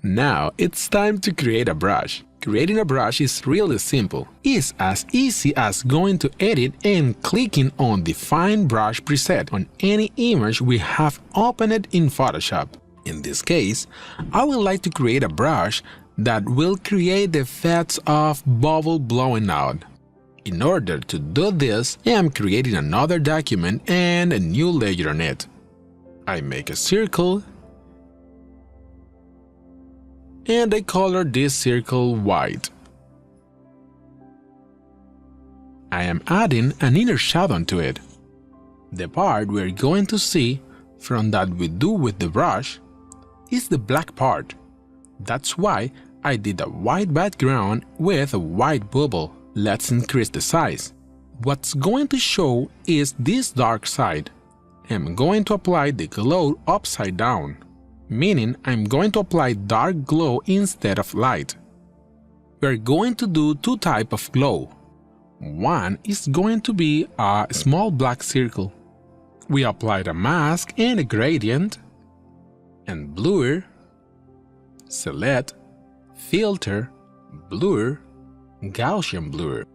Now it's time to create a brush. Creating a brush is really simple. It's as easy as going to Edit and clicking on Define Brush preset on any image we have opened in Photoshop. In this case, I would like to create a brush that will create the effects of bubble blowing out. In order to do this, I am creating another document and a new layer on it. I make a circle and I color this circle white. I am adding an inner shadow to it. The part we're going to see from that we do with the brush is the black part. That's why I did a white background with a white bubble. Let's increase the size. What's going to show is this dark side. I'm going to apply the glow upside down, meaning I'm going to apply dark glow instead of light. We're going to do two types of glow. One is going to be a small black circle. We applied a mask and a gradient, and blur, select, filter, blur, Gaussian blur.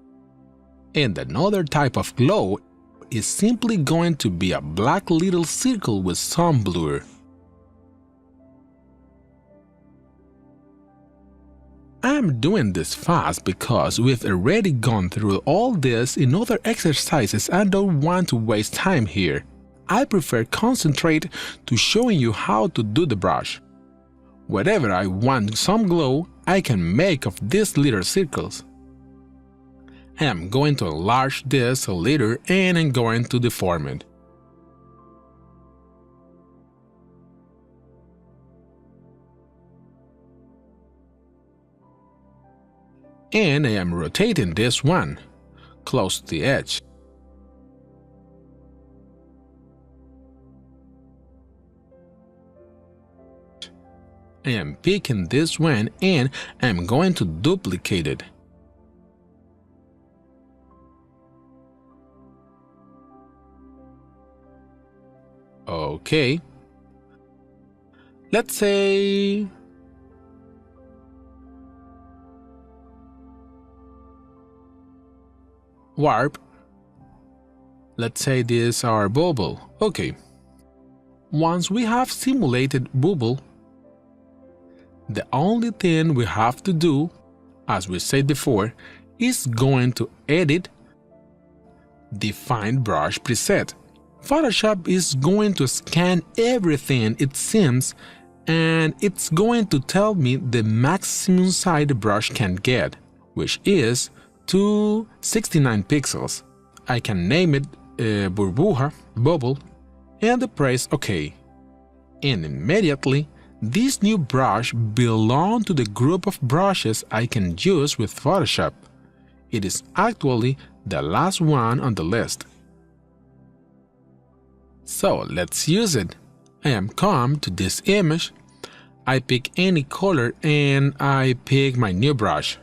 And another type of glow is simply going to be a black little circle with some blur. I'm doing this fast because we've already gone through all this in other exercises and don't want to waste time here. I prefer concentrate to showing you how to do the brush. Wherever I want some glow, I can make of these little circles. I am going to enlarge this a little and I'm going to deform it. And I am rotating this one close to the edge. I am picking this one and I am going to duplicate it. Okay. Let's say warp. Let's say this is our bubble. Okay. Once we have simulated bubble, the only thing we have to do, as we said before, is going to edit, define brush preset. Photoshop is going to scan everything it seems and it's going to tell me the maximum size the brush can get, which is 269 pixels. I can name it burbuja, bubble, and press OK. And immediately, this new brush belongs to the group of brushes I can use with Photoshop. It is actually the last one on the list. So let's use it. I am come to this image, I pick any color and I pick my new brush.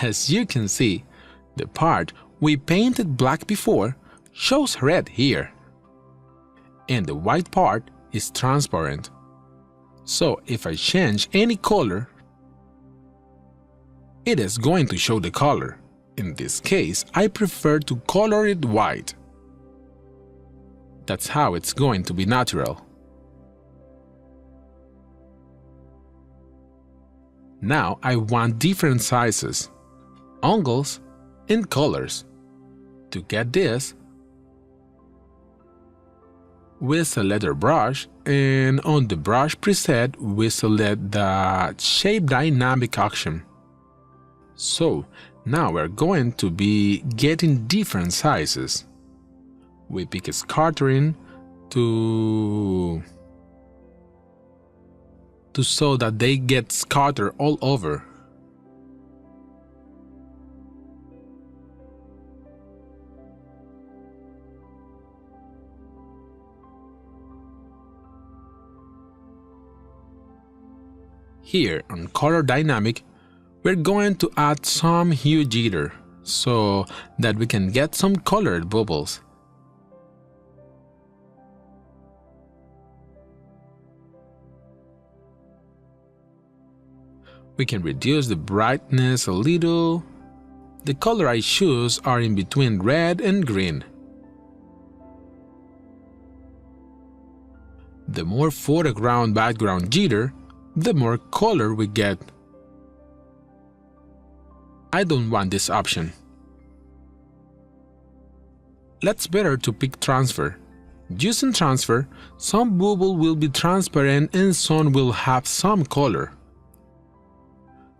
As you can see, the part we painted black before shows red here. And the white part is transparent. So if I change any color, it is going to show the color. In this case, I prefer to color it white. That's how it's going to be natural. Now I want different sizes, angles, and colors. To get this, we select our brush, and on the brush preset, we select the Shape Dynamic option. So now we're going to be getting different sizes. We pick a scattering to so that they get scattered all over. Here on Color Dynamic, we're going to add some hue jitter so that we can get some colored bubbles. We can reduce the brightness a little. The color I choose are in between red and green. The more foreground background jitter, the more color we get. I don't want this option. Let's better to pick transfer. Using transfer, some bubble will be transparent and some will have some color.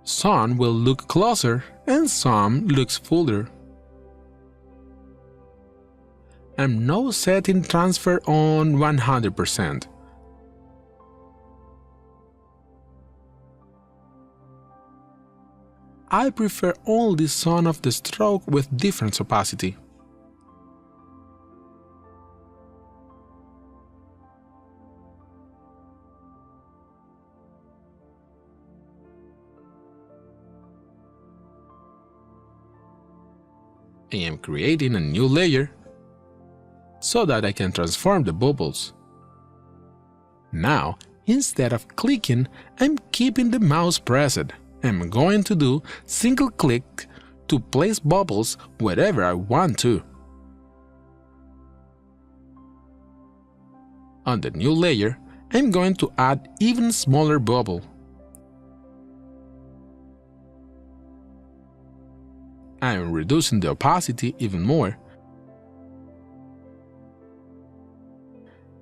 Some will look closer and some looks fuller. I'm now setting transfer on 100%. I prefer only some of the stroke with different opacity. I am creating a new layer so that I can transform the bubbles. Now, instead of clicking, I'm keeping the mouse pressed. I'm going to do single click to place bubbles wherever I want to. On the new layer, I'm going to add even smaller bubble. I am reducing the opacity even more.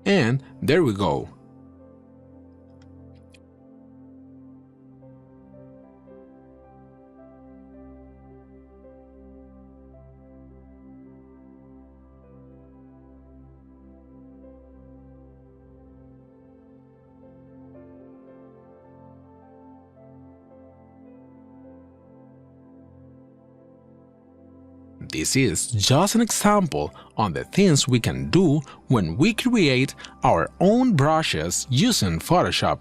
And there we go. This is just an example on the things we can do when we create our own brushes using Photoshop.